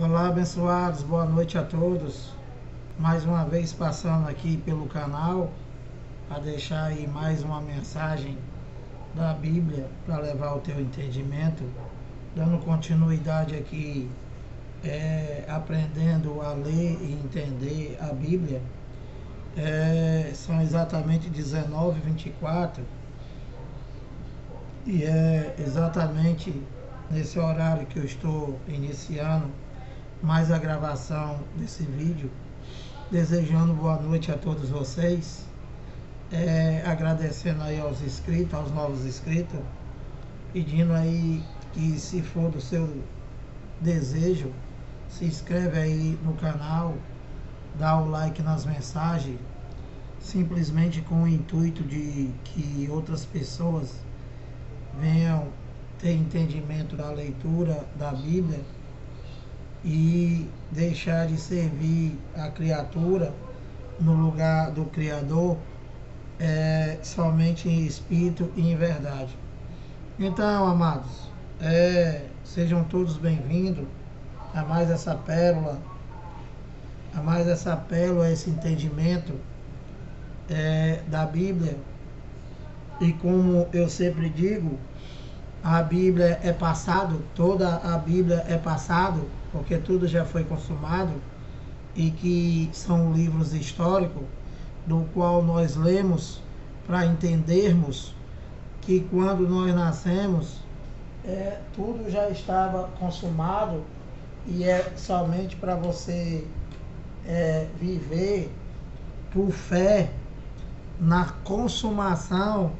Olá, abençoados, boa noite a todos. Mais uma vez passando aqui pelo canal para deixar aí mais uma mensagem da Bíblia para levar o teu entendimento, dando continuidade aqui, aprendendo a ler e entender a Bíblia. São exatamente 19h24 e é exatamente nesse horário que eu estou iniciando mais a gravação desse vídeo, desejando boa noite a todos vocês, agradecendo aí aos inscritos, aos novos inscritos, pedindo aí que, se for do seu desejo, se inscreve aí no canal, dá o like nas mensagens, simplesmente com o intuito de que outras pessoas venham ter entendimento da leitura da Bíblia e deixar de servir a criatura no lugar do Criador, somente em espírito e em verdade. Então, amados, sejam todos bem-vindos a mais essa pérola, esse entendimento da Bíblia. E como eu sempre digo, a Bíblia é passado, toda a Bíblia é passado, porque tudo já foi consumado, e que são livros históricos, do qual nós lemos para entendermos que quando nós nascemos, tudo já estava consumado, e é somente para você viver por fé na consumação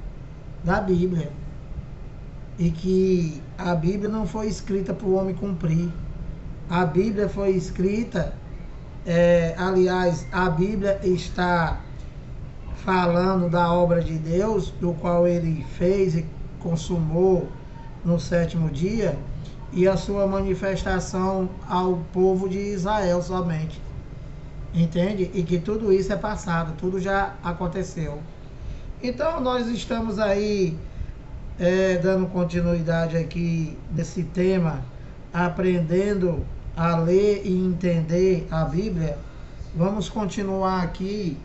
da Bíblia. E que a Bíblia não foi escrita para o homem cumprir. A Bíblia foi escrita, aliás, a Bíblia está falando da obra de Deus, do qual ele fez e consumou no 7º dia, e a sua manifestação ao povo de Israel somente. Entende? E que tudo isso é passado, tudo já aconteceu. Então nós estamos aí dando continuidade aqui nesse tema, aprendendo a ler e entender a Bíblia. Vamos continuar aqui.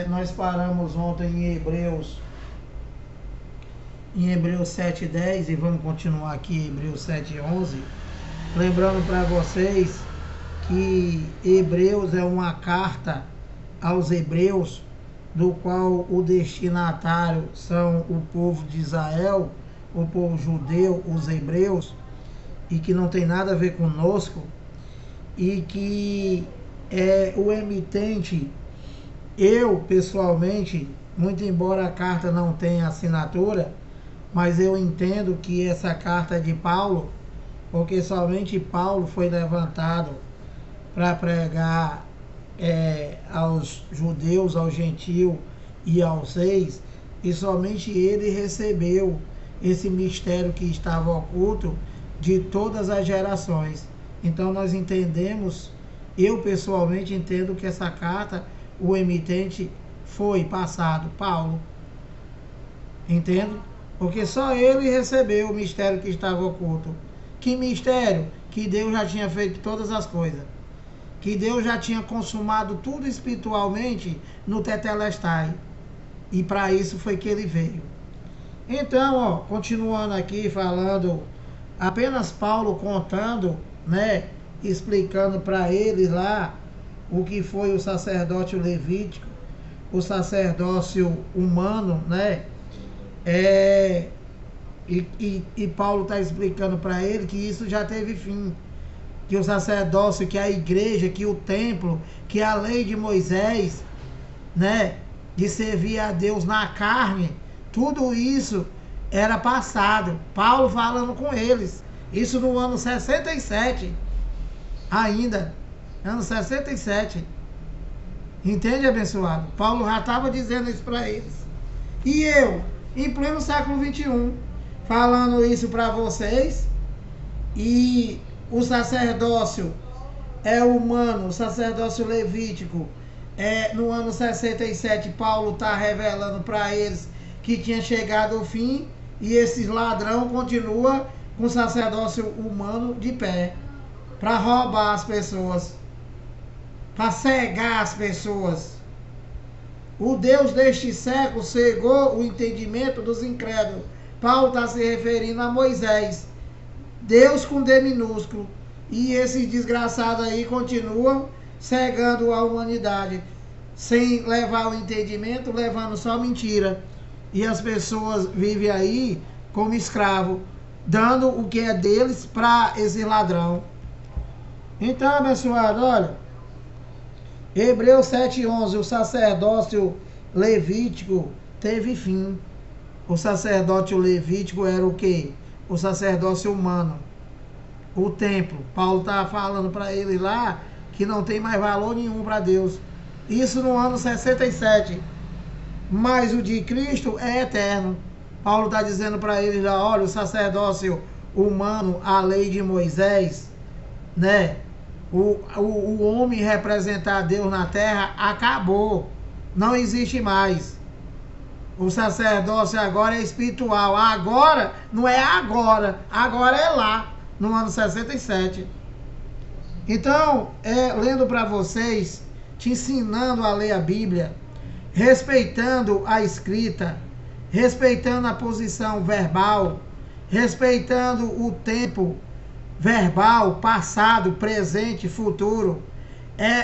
Nós paramos ontem em Hebreus 7:10 e vamos continuar aqui em Hebreus 7:11. Lembrando para vocês que Hebreus é uma carta aos hebreus, do qual o destinatário são o povo de Israel, o povo judeu, os hebreus, e que não tem nada a ver conosco, e que o emitente, eu pessoalmente, muito embora a carta não tenha assinatura, mas eu entendo que essa carta é de Paulo, porque somente Paulo foi levantado para pregar aos judeus, aos gentios e aos reis, e somente ele recebeu esse mistério que estava oculto de todas as gerações. Então nós entendemos, eu pessoalmente entendo que essa carta, o emitente foi passado, Paulo. Entende? Porque só ele recebeu o mistério que estava oculto. Que mistério? Que Deus já tinha feito todas as coisas. Que Deus já tinha consumado tudo espiritualmente no Tetelestai. E para isso foi que ele veio. Então, continuando aqui falando, apenas Paulo contando, explicando para eles lá o que foi o sacerdócio levítico, o sacerdócio humano, e Paulo está explicando para ele que isso já teve fim. Que o sacerdócio, que a igreja, que o templo, que a lei de Moisés, de servir a Deus na carne, tudo isso era passado. Paulo falando com eles, isso no ano 67, ainda, ano 67. Entende, abençoado? Paulo já estava dizendo isso para eles. E eu, em pleno século 21, falando isso para vocês, e o sacerdócio humano, o sacerdócio levítico, no ano 67, Paulo está revelando para eles que tinha chegado ao fim, e esse ladrão continua com o sacerdócio humano de pé. para roubar as pessoas, para cegar as pessoas. O Deus deste século cegou o entendimento dos incrédulos. Paulo está se referindo a Moisés, Deus com D minúsculo. E esses desgraçados aí continuam cegando a humanidade, sem levar o entendimento, levando só mentira. E as pessoas vivem aí como escravo, dando o que é deles para esse ladrão. Então, abençoado, olha, Hebreus 7:11, o sacerdócio levítico teve fim. O sacerdócio levítico era o quê? O sacerdócio humano. O templo. Paulo está falando para ele lá que não tem mais valor nenhum para Deus. Isso no ano 67. Mas o de Cristo é eterno. Paulo está dizendo para ele lá, olha, o sacerdócio humano, a lei de Moisés, né? O homem representar Deus na terra acabou. Não existe mais. O sacerdócio agora é espiritual. Agora, não é agora. Agora é lá, no ano 67. Então, lendo para vocês, te ensinando a ler a Bíblia, respeitando a escrita, respeitando a posição verbal, respeitando o tempo verbal, passado, presente, futuro,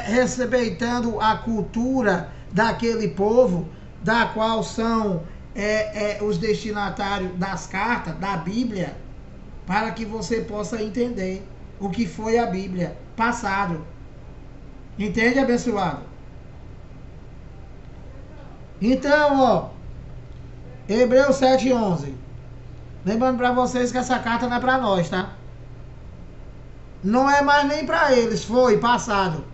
respeitando a cultura daquele povo, da qual são os destinatários das cartas, da Bíblia, para que você possa entender o que foi a Bíblia, passado. Entende, abençoado? Então, ó, Hebreus 7:11. Lembrando para vocês que essa carta não é para nós, tá? Não é mais nem para eles, foi passado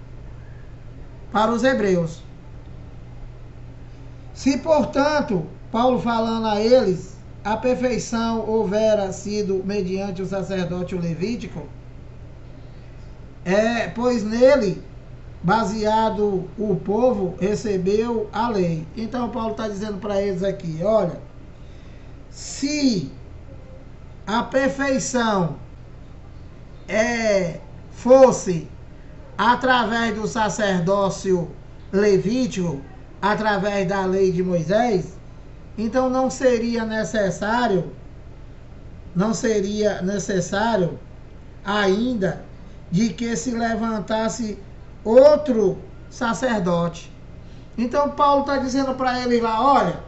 para os hebreus. Se, portanto, Paulo falando a eles, a perfeição houvera sido mediante o sacerdócio levítico, pois nele, baseado o povo, recebeu a lei. Então Paulo está dizendo para eles aqui, olha, se a perfeição fosse através do sacerdócio levítico, através da lei de Moisés, então não seria necessário ainda de que se levantasse outro sacerdote. Então Paulo está dizendo para ele lá, olha,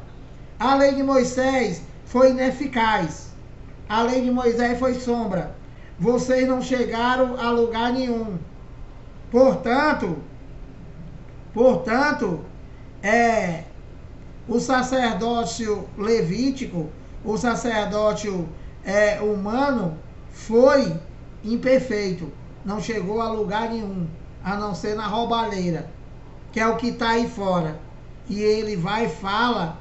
a lei de Moisés foi ineficaz, a lei de Moisés foi sombra, vocês não chegaram a lugar nenhum. Portanto, o sacerdócio levítico, o sacerdócio humano foi imperfeito, não chegou a lugar nenhum, a não ser na roubalheira, que é o que está aí fora. E ele vai e fala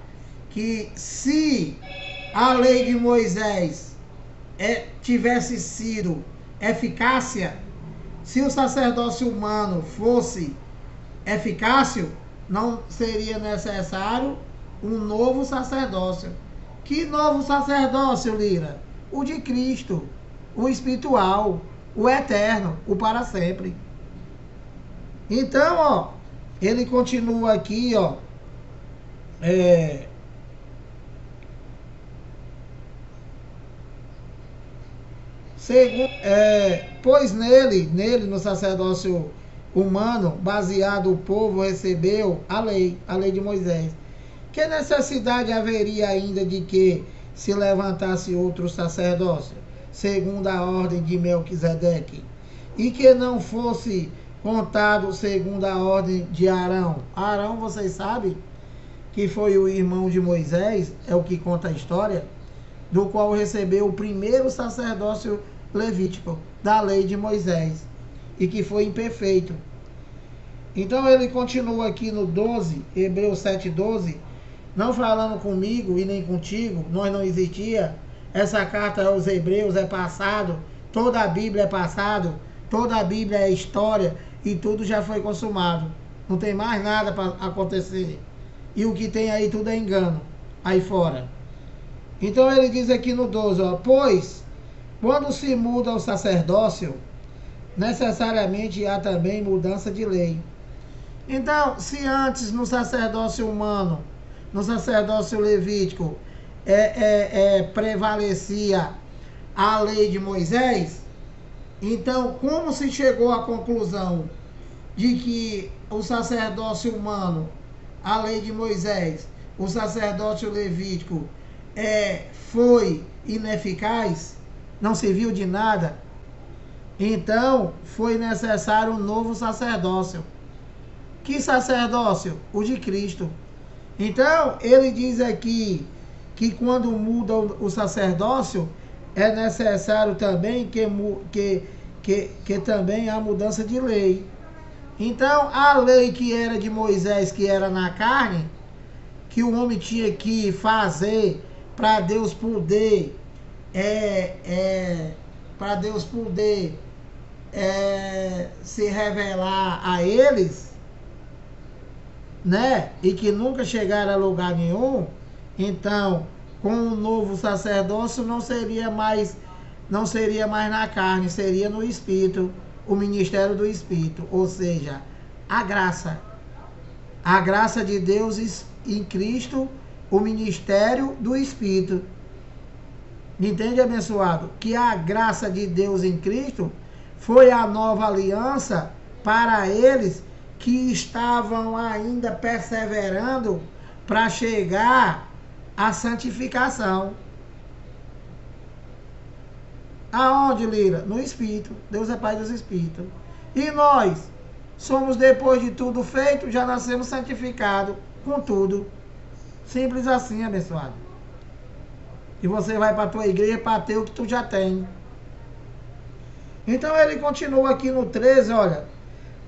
que se a lei de Moisés tivesse sido eficácia, se o sacerdócio humano fosse eficácio, não seria necessário um novo sacerdócio. Que novo sacerdócio, Lira? O de Cristo, o espiritual, o eterno, o para sempre. Então, ó, ele continua aqui, ó, pois nele, no sacerdócio humano, baseado, o povo recebeu a lei de Moisés. Que necessidade haveria ainda de que se levantasse outro sacerdócio, segundo a ordem de Melquisedeque, e que não fosse contado segundo a ordem de Arão? Arão, vocês sabem que foi o irmão de Moisés, é o que conta a história, do qual recebeu o primeiro sacerdócio levítico da lei de Moisés, e que foi imperfeito. Então ele continua aqui no 12, Hebreus 7:12, não falando comigo e nem contigo, nós não existia, essa carta aos Hebreus é passado, toda a Bíblia é passado, toda a Bíblia é história, e tudo já foi consumado, não tem mais nada para acontecer, e o que tem aí tudo é engano, aí fora. Então ele diz aqui no 12, ó, pois, quando se muda o sacerdócio, necessariamente há também mudança de lei. Então, se antes no sacerdócio humano, no sacerdócio levítico, prevalecia a lei de Moisés, então como se chegou à conclusão de que o sacerdócio humano, a lei de Moisés, o sacerdócio levítico foi ineficaz, não serviu de nada, então foi necessário um novo sacerdócio. Que sacerdócio? O de Cristo. Então, ele diz aqui que quando muda o sacerdócio, é necessário também que também há mudança de lei. Então, a lei que era de Moisés, que era na carne, que o homem tinha que fazer para Deus poder se revelar a eles, né? E que nunca chegaram a lugar nenhum. Então, com o novo sacerdócio não seria mais na carne, seria no Espírito, o ministério do Espírito, ou seja, a graça de Deus em Cristo, o ministério do Espírito. Entende, abençoado? Que a graça de Deus em Cristo foi a nova aliança para eles que estavam ainda perseverando para chegar à santificação. Aonde, Lira? No Espírito. Deus é Pai dos Espíritos. E nós somos, depois de tudo feito, já nascemos santificados com tudo. Simples assim, abençoado. E você vai para a tua igreja para ter o que tu já tem. Então ele continua aqui no 13, olha.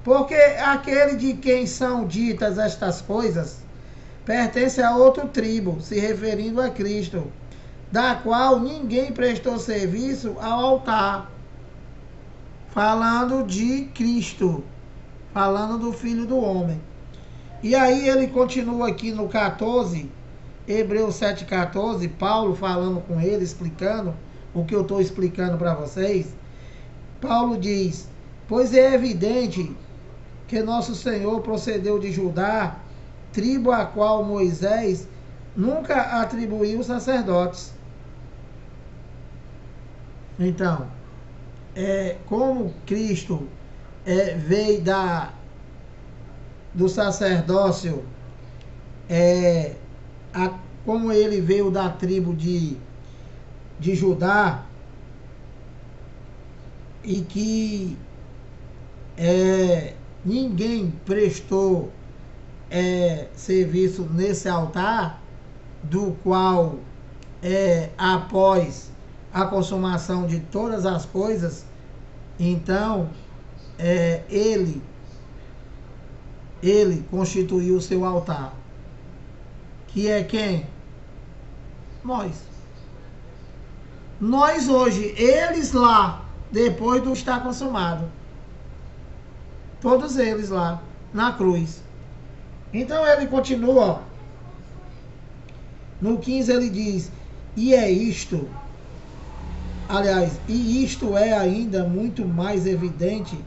Porque aquele de quem são ditas estas coisas pertence a outro tribo, se referindo a Cristo, da qual ninguém prestou serviço ao altar. Falando de Cristo, falando do Filho do Homem. E aí ele continua aqui no 14, Hebreus 7,14, Paulo falando com ele, explicando o que eu estou explicando para vocês. Paulo diz: pois é evidente que nosso Senhor procedeu de Judá, tribo a qual Moisés nunca atribuiu sacerdotes. Então, como Cristo veio do sacerdócio, como ele veio da tribo de Judá, e que ninguém prestou serviço nesse altar, do qual após a consumação de todas as coisas, então ele constituiu o seu altar, que é quem? Nós hoje, eles lá, depois do estar consumado, todos eles lá na cruz. Então ele continua, ó. No 15 ele diz: e isto é ainda muito mais evidente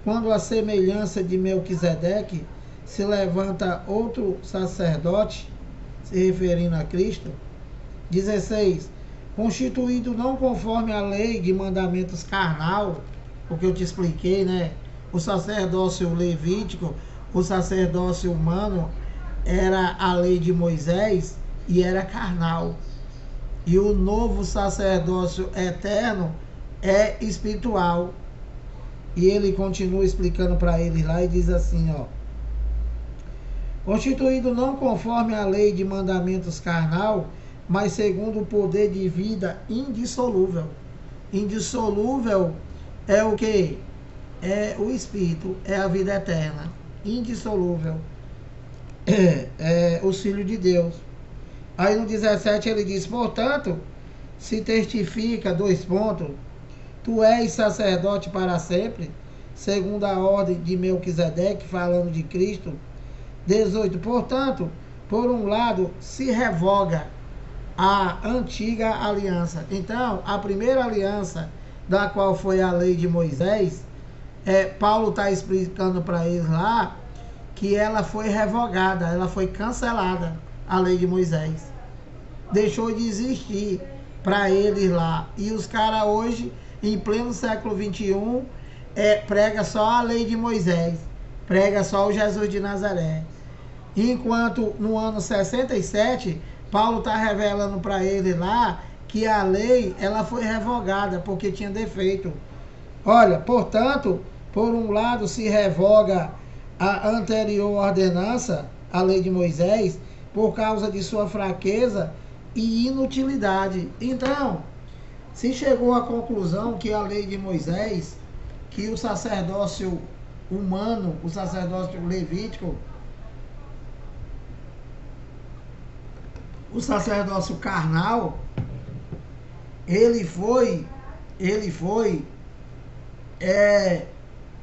quando a semelhança de Melquisedeque se levanta outro sacerdote, se referindo a Cristo. 16. Constituído não conforme a lei de mandamentos carnal, porque eu te expliquei, né? O sacerdócio levítico, o sacerdócio humano, era a lei de Moisés e era carnal. E o novo sacerdócio eterno é espiritual. E ele continua explicando para eles lá e diz assim, ó: constituído não conforme a lei de mandamentos carnal, mas segundo o poder de vida indissolúvel. Indissolúvel é o que? É o Espírito, é a vida eterna. Indissolúvel. É os filhos de Deus. Aí no 17 ele diz: portanto, se testifica, tu és sacerdote para sempre, segundo a ordem de Melquisedeque, falando de Cristo. 18. Portanto, por um lado, se revoga a antiga aliança. Então, a primeira aliança, da qual foi a lei de Moisés, Paulo está explicando para eles lá que ela foi revogada, ela foi cancelada, a lei de Moisés. Deixou de existir para eles lá. E os caras hoje, em pleno século XXI, prega só a lei de Moisés, prega só o Jesus de Nazaré. Enquanto no ano 67, Paulo está revelando para ele lá que a lei ela foi revogada porque tinha defeito. Olha, portanto, por um lado se revoga a anterior ordenança, a lei de Moisés, por causa de sua fraqueza e inutilidade. Então, se chegou à conclusão que a lei de Moisés, que o sacerdócio humano, o sacerdócio levítico, o sacerdócio carnal, ele foi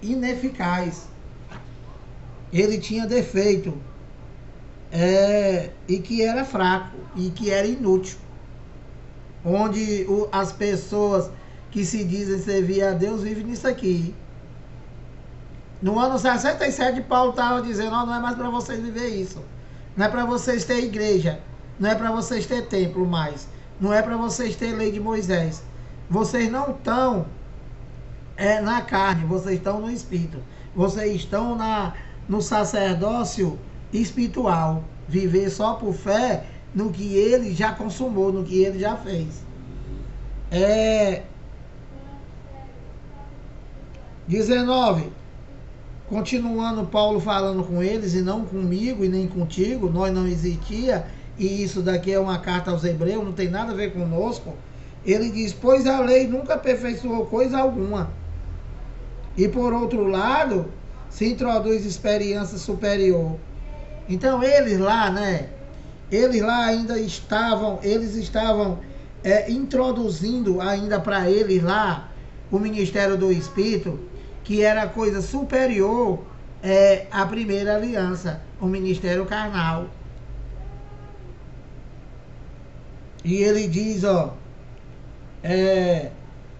ineficaz. Ele tinha defeito. E que era fraco, e que era inútil. Onde as pessoas que se dizem servir a Deus vivem nisso aqui. No ano 67, Paulo estava dizendo, não é mais para vocês viver isso. Não é para vocês ter igreja. Não é para vocês ter templo mais. Não é para vocês ter lei de Moisés. Vocês não estão na carne, vocês estão no espírito. Vocês estão no sacerdócio espiritual. Viver só por fé no que ele já consumou, no que ele já fez. 19. Continuando Paulo falando com eles, e não comigo e nem contigo, nós não existia, e isso daqui é uma carta aos Hebreus, não tem nada a ver conosco. Ele diz, pois a lei nunca aperfeiçoou coisa alguma. E por outro lado, se introduz experiência superior. Então eles lá, eles lá ainda estavam, introduzindo ainda para eles lá o ministério do Espírito, que era coisa superior à primeira aliança, o ministério carnal. E ele diz,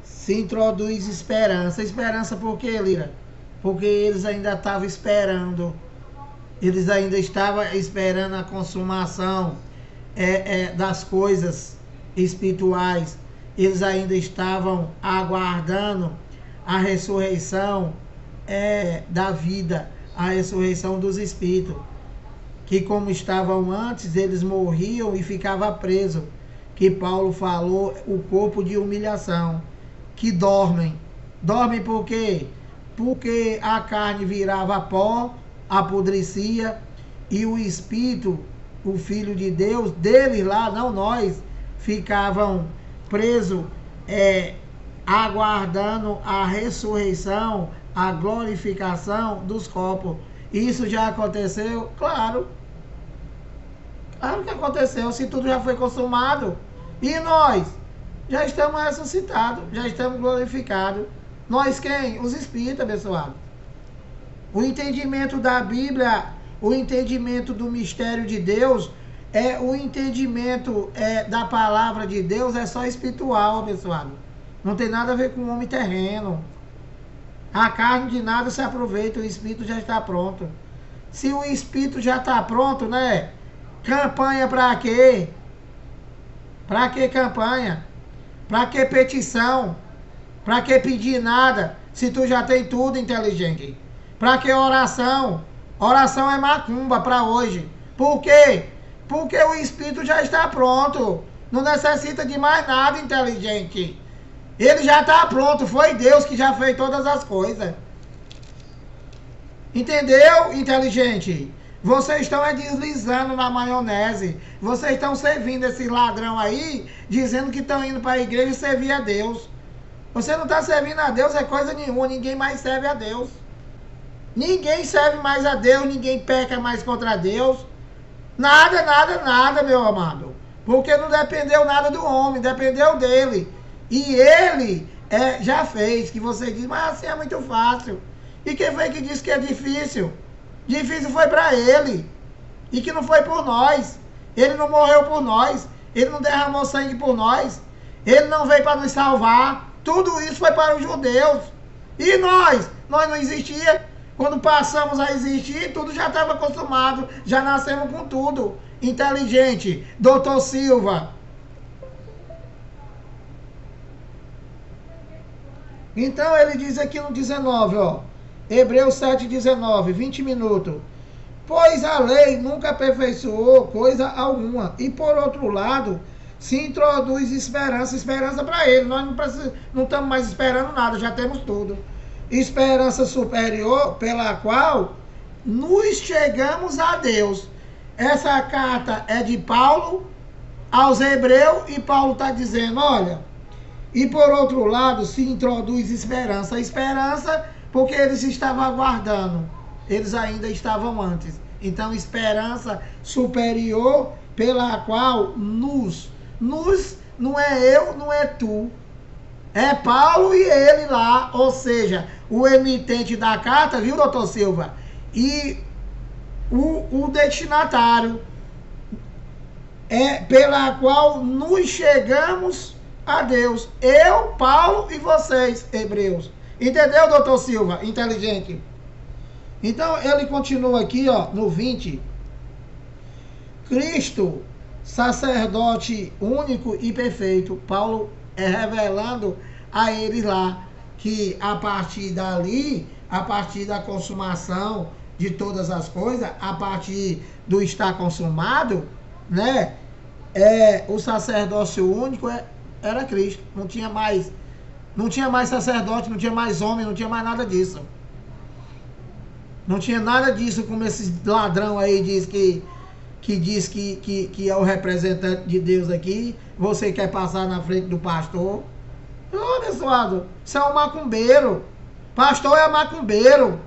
se introduz esperança. Esperança por quê, Lira? Porque eles ainda estavam esperando. Eles ainda estavam esperando a consumação das coisas espirituais. Eles ainda estavam aguardando a ressurreição da vida, a ressurreição dos espíritos. Que como estavam antes, eles morriam e ficavam presos. Que Paulo falou, o corpo de humilhação. Que dormem. Dormem por quê? Porque a carne virava pó, apodrecia, e o Espírito, o Filho de Deus, deles lá, não nós, ficavam presos, aguardando a ressurreição, a glorificação dos corpos. Isso já aconteceu? Claro. Claro que aconteceu, se tudo já foi consumado. E nós? Já estamos ressuscitados, já estamos glorificados. Nós quem? Os espíritos, abençoados. O entendimento da Bíblia, o entendimento do mistério de Deus, o entendimento da palavra de Deus é só espiritual, abençoado. Não tem nada a ver com o homem terreno. A carne de nada se aproveita, o espírito já está pronto. Se o espírito já está pronto, campanha para quê? Para que campanha? Para que petição? Para que pedir nada? Se tu já tem tudo, inteligente. Para que oração? Oração é macumba para hoje. Por quê? Porque o espírito já está pronto. Não necessita de mais nada, inteligente. Ele já está pronto. Foi Deus que já fez todas as coisas. Entendeu, inteligente? Vocês estão deslizando na maionese. Vocês estão servindo esse ladrão aí, dizendo que estão indo para a igreja e servir a Deus. Você não está servindo a Deus, é coisa nenhuma. Ninguém mais serve a Deus. Ninguém serve mais a Deus, ninguém peca mais contra Deus. Nada, nada, nada, meu amado. Porque não dependeu nada do homem, dependeu dele. E ele já fez, que você diz, mas assim é muito fácil. E quem foi que disse que é difícil? Difícil foi para ele. E que não foi por nós. Ele não morreu por nós. Ele não derramou sangue por nós. Ele não veio para nos salvar. Tudo isso foi para os judeus. E nós? Nós não existia. Quando passamos a existir, tudo já estava acostumado. Já nascemos com tudo. Inteligente. Doutor Silva. Então ele diz aqui no 19, ó. Hebreus 7,19, 20 minutos. Pois a lei nunca aperfeiçoou coisa alguma. E por outro lado, se introduz esperança para ele. Nós não estamos mais esperando nada, já temos tudo. Esperança superior pela qual nos chegamos a Deus. Essa carta é de Paulo aos Hebreus e Paulo está dizendo, olha, e por outro lado se introduz esperança. Esperança porque eles estavam aguardando, eles ainda estavam antes. Então esperança superior pela qual nos não é eu, não é tu. É Paulo e ele lá, ou seja, o emitente da carta, viu, doutor Silva? E o destinatário, é pela qual nos chegamos a Deus. Eu, Paulo e vocês, hebreus. Entendeu, doutor Silva? Inteligente. Então, ele continua aqui, ó, no 20. Cristo, sacerdote único e perfeito. Paulo é revelando a eles lá que a partir dali, a partir da consumação de todas as coisas, a partir do estar consumado, né? O sacerdócio único era Cristo. Não tinha mais sacerdote, não tinha mais homem, não tinha mais nada disso. Não tinha nada disso, como esse ladrão aí diz que é o representante de Deus aqui. Você quer passar na frente do pastor? Ô, abençoado, você é um macumbeiro. Pastor é macumbeiro.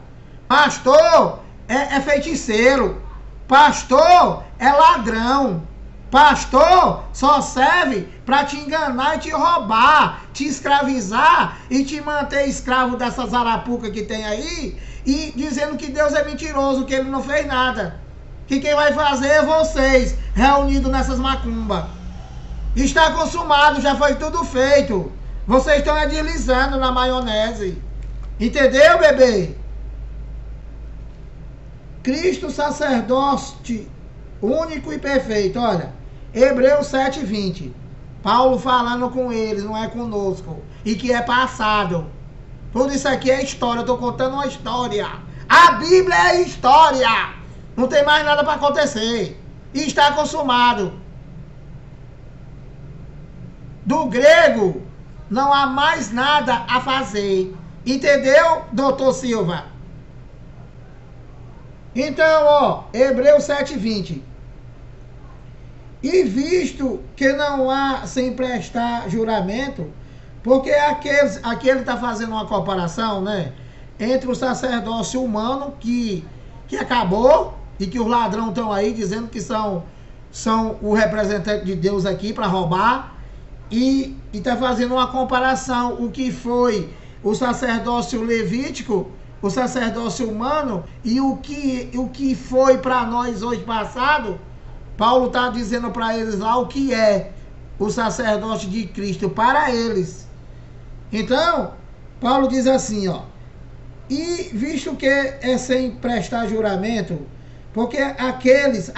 Pastor é feiticeiro. Pastor é ladrão. Pastor só serve para te enganar e te roubar, te escravizar e te manter escravo dessas arapucas que tem aí, e dizendo que Deus é mentiroso, que ele não fez nada. Que quem vai fazer é vocês, reunidos nessas macumbas. Está consumado, já foi tudo feito. Vocês estão agilizando na maionese. Entendeu, bebê? Cristo sacerdote único e perfeito. Olha, Hebreus 7,20. Paulo falando com eles, não é conosco. E que é passado. Tudo isso aqui é história. Eu estou contando uma história. A Bíblia é história. Não tem mais nada para acontecer. E está consumado. Do grego, não há mais nada a fazer. Entendeu, doutor Silva? Então, ó, Hebreus 7,20. E visto que não há sem prestar juramento, porque aqui ele está fazendo uma comparação, né, entre o sacerdócio humano que acabou e que os ladrões estão aí dizendo que são o representante de Deus aqui para roubar, e está fazendo uma comparação o que foi o sacerdócio levítico, o sacerdócio humano, e o que foi para nós hoje passado. Paulo está dizendo para eles lá o que é o sacerdócio de Cristo para eles. Então, Paulo diz assim, ó. E visto que é sem prestar juramento, porque aqueles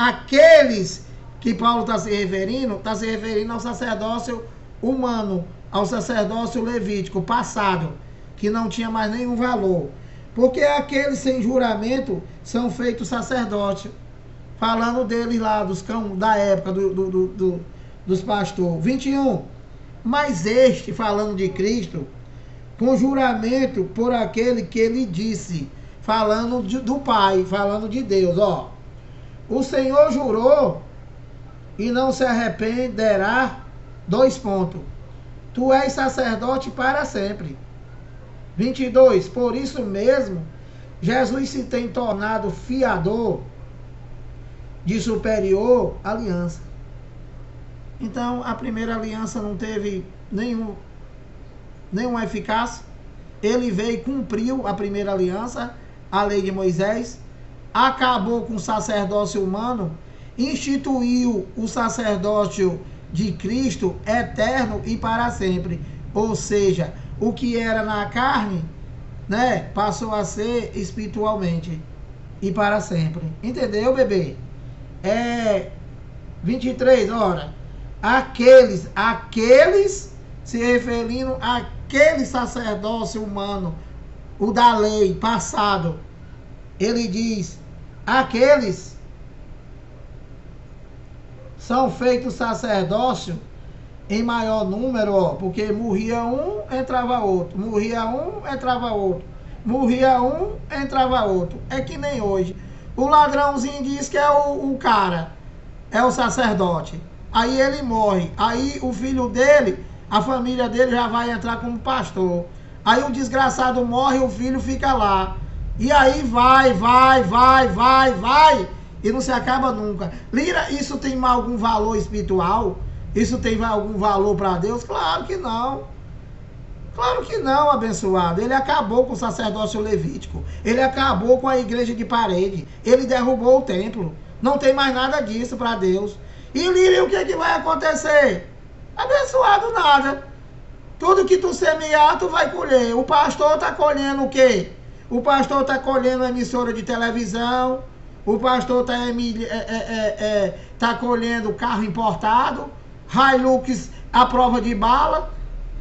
que Paulo está se referindo ao sacerdócio humano, ao sacerdócio levítico passado, que não tinha mais nenhum valor. Porque aqueles sem juramento são feitos sacerdotes. Falando deles lá, dos cão da época dos pastores. 21. Mas este, falando de Cristo, com juramento por aquele que ele disse, falando do Pai, falando de Deus, ó. O Senhor jurou e não se arrependerá. 2 pontos. Tu és sacerdote para sempre. 22. Por isso mesmo, Jesus se tem tornado fiador de superior aliança. Então, a primeira aliança não teve nenhuma eficácia. Ele veio e cumpriu a primeira aliança, a lei de Moisés, acabou com o sacerdócio humano, instituiu o sacerdócio de Cristo eterno e para sempre. Ou seja, o que era na carne né, passou a ser espiritualmente e para sempre. Entendeu, bebê? 23, ora, aqueles, se referindo àquele sacerdócio humano, o da lei, passado, ele diz, aqueles são feitos sacerdócio em maior número, ó, porque morria um, entrava outro, morria um, entrava outro, morria um, entrava outro. É que nem hoje. O ladrãozinho diz que é o cara, é o sacerdote. Aí ele morre. Aí o filho dele, a família dele já vai entrar como pastor. Aí o desgraçado morre, o filho fica lá. E aí vai. E não se acaba nunca. Lira, isso tem algum valor espiritual? Isso tem algum valor para Deus? Claro que não. Claro que não, abençoado. Ele acabou com o sacerdócio levítico. Ele acabou com a igreja de parede. Ele derrubou o templo. Não tem mais nada disso para Deus. E Lírio, o que vai acontecer? Abençoado nada. Tudo que tu semear, tu vai colher. O pastor está colhendo o quê? O pastor está colhendo emissora de televisão. O pastor tá colhendo carro importado. Hilux à prova de bala.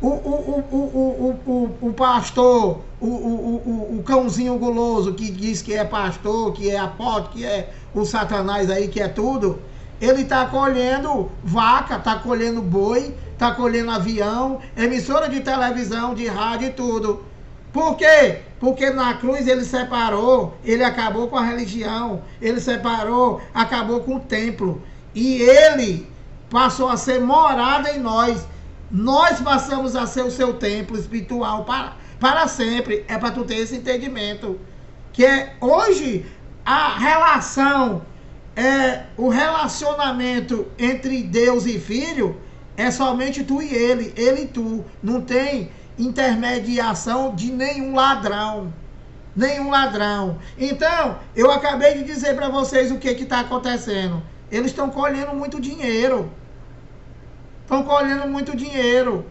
O pastor, o cãozinho guloso que diz que é pastor, que é apóstolo, que é o satanás aí, que é tudo, ele está colhendo vaca, está colhendo boi, está colhendo avião, emissora de televisão, de rádio e tudo. Por quê? Porque na cruz ele separou, ele acabou com a religião, ele separou, acabou com o templo. E ele passou a ser morada em nós. Nós passamos a ser o seu templo espiritual para sempre. É para tu ter esse entendimento. Que é hoje a relação, o relacionamento entre Deus e Filho é somente tu e ele e tu. Não tem intermediação de nenhum ladrão. Nenhum ladrão. Então, eu acabei de dizer para vocês o que está acontecendo. Eles estão colhendo muito dinheiro. Estão colhendo muito dinheiro.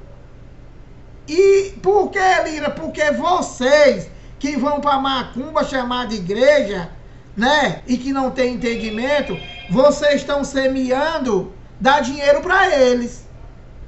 E por que, Lira? Porque vocês que vão para macumba chamar de igreja, né? E que não tem entendimento, vocês estão semeando, dá dinheiro para eles.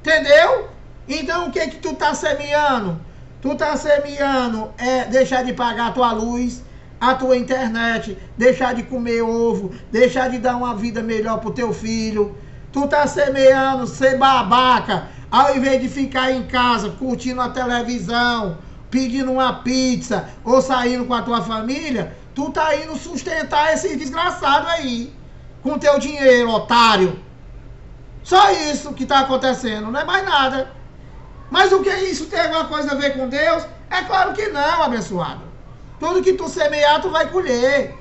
Entendeu? Então o que tu tá semeando? Tu tá semeando deixar de pagar a tua luz, a tua internet, deixar de comer ovo, deixar de dar uma vida melhor pro teu filho. Tu tá semeando ser babaca, ao invés de ficar em casa curtindo a televisão, pedindo uma pizza ou saindo com a tua família, tu tá indo sustentar esse desgraçado aí, com teu dinheiro, otário. Só isso que tá acontecendo, não é mais nada. Mas o que isso tem alguma coisa a ver com Deus? É claro que não, abençoado. Tudo que tu semear, tu vai colher.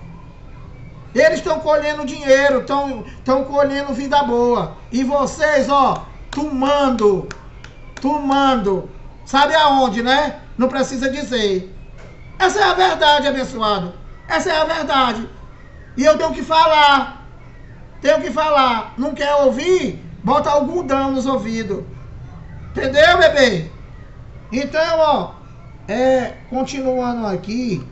Eles estão colhendo dinheiro, estão colhendo vida boa. E vocês, ó, tomando. Sabe aonde, né? Não precisa dizer. Essa é a verdade, abençoado. Essa é a verdade. E eu tenho que falar. Não quer ouvir? Bota algodão nos ouvidos. Entendeu, bebê? Então, ó, continuando aqui,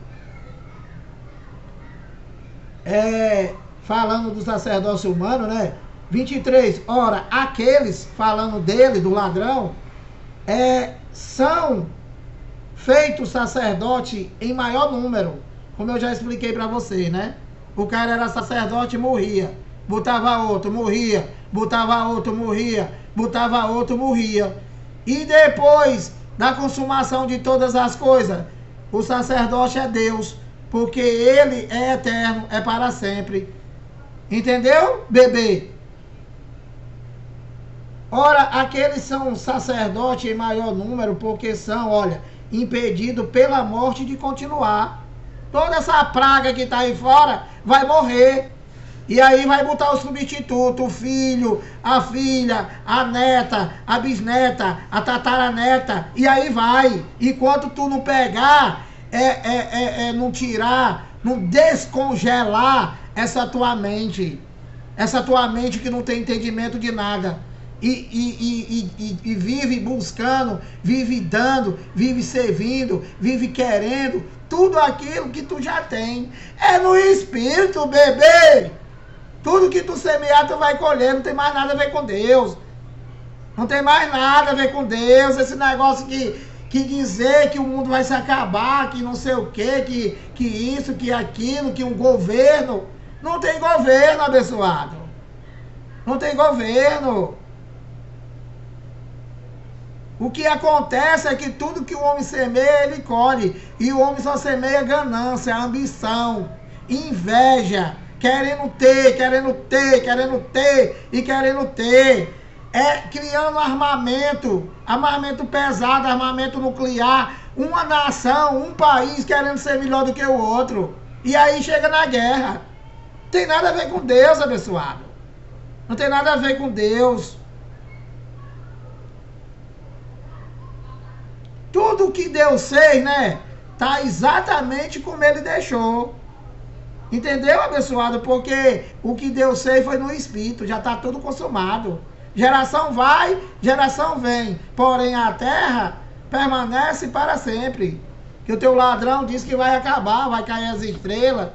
falando do sacerdócio humano, né? 23, ora, aqueles, falando dele, do ladrão, são feitos sacerdote em maior número, como eu já expliquei para você, né? O cara era sacerdote e morria, botava outro, morria, botava outro, morria, botava outro, morria. E depois da consumação de todas as coisas, o sacerdote é Deus, porque ele é eterno, é para sempre. Entendeu, bebê? Ora, aqueles são sacerdotes em maior número, porque são, olha, impedidos pela morte de continuar. Toda essa praga que está aí fora vai morrer. E aí vai botar o substituto, o filho, a filha, a neta, a bisneta, a tataraneta. E aí vai. Enquanto tu não pegar, não tirar, não descongelar essa tua mente. Essa tua mente que não tem entendimento de nada. e vive buscando, vive dando, vive servindo, vive querendo tudo aquilo que tu já tem. É no Espírito, bebê. Tudo que tu semear, tu vai colher. Não tem mais nada a ver com Deus. Não tem mais nada a ver com Deus. Esse negócio que dizer que o mundo vai se acabar, que não sei o quê, que isso, que aquilo, que um governo. Não tem governo, abençoado. Não tem governo. O que acontece é que tudo que o homem semeia, ele colhe. E o homem só semeia ganância, ambição, inveja, querendo ter, querendo ter, querendo ter e querendo ter. É criando armamento pesado, armamento nuclear, uma nação, um país querendo ser melhor do que o outro. E aí chega na guerra. Não tem nada a ver com Deus, abençoado. Não tem nada a ver com Deus. Tudo que Deus fez, né? Tá exatamente como ele deixou. Entendeu, abençoado? Porque o que Deus fez foi no Espírito. Já tá tudo consumado. Geração vai, geração vem. Porém a terra permanece para sempre. Que o teu ladrão disse que vai acabar. Vai cair as estrelas.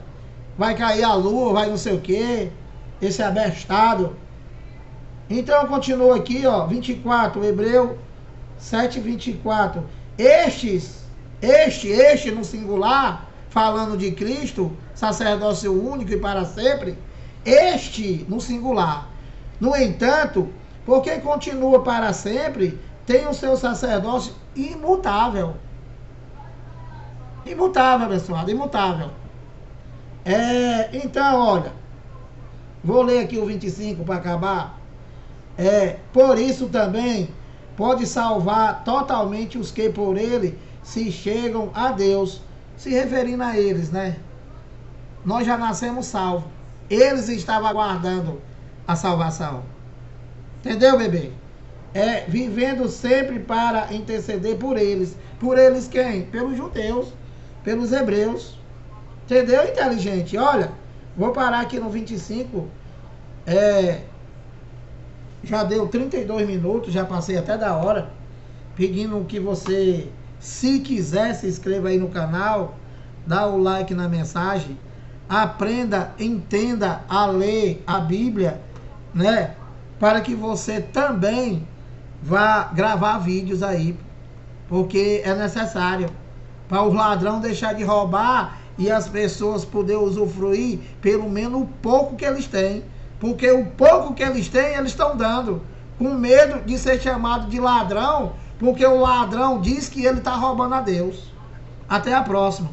Vai cair a lua, vai não sei o quê. Esse abestado. Então continua aqui, ó. 24, Hebreu 7, 24. Este no singular, falando de Cristo, sacerdócio único e para sempre, este no singular. No entanto, porque continua para sempre, tem o seu sacerdócio imutável. Imutável, abençoado, imutável. Então, olha, vou ler aqui o 25 para acabar. Por isso também pode salvar totalmente os que por ele se chegam a Deus. Se referindo a eles, né? Nós já nascemos salvos. Eles estavam aguardando a salvação. Entendeu, bebê? Vivendo sempre para interceder por eles. Por eles quem? Pelos judeus, pelos hebreus. Entendeu, inteligente? Olha, vou parar aqui no 25. Já deu 32 minutos, já passei até da hora. Pedindo que você, se quiser, se inscreva aí no canal, dá o like na mensagem, aprenda, entenda a ler a Bíblia, né? Para que você também vá gravar vídeos aí, porque é necessário para o ladrão deixar de roubar e as pessoas poderem usufruir pelo menos o pouco que eles têm. Porque o pouco que eles têm, eles estão dando. Com medo de ser chamado de ladrão, porque o ladrão diz que ele está roubando a Deus. Até a próxima.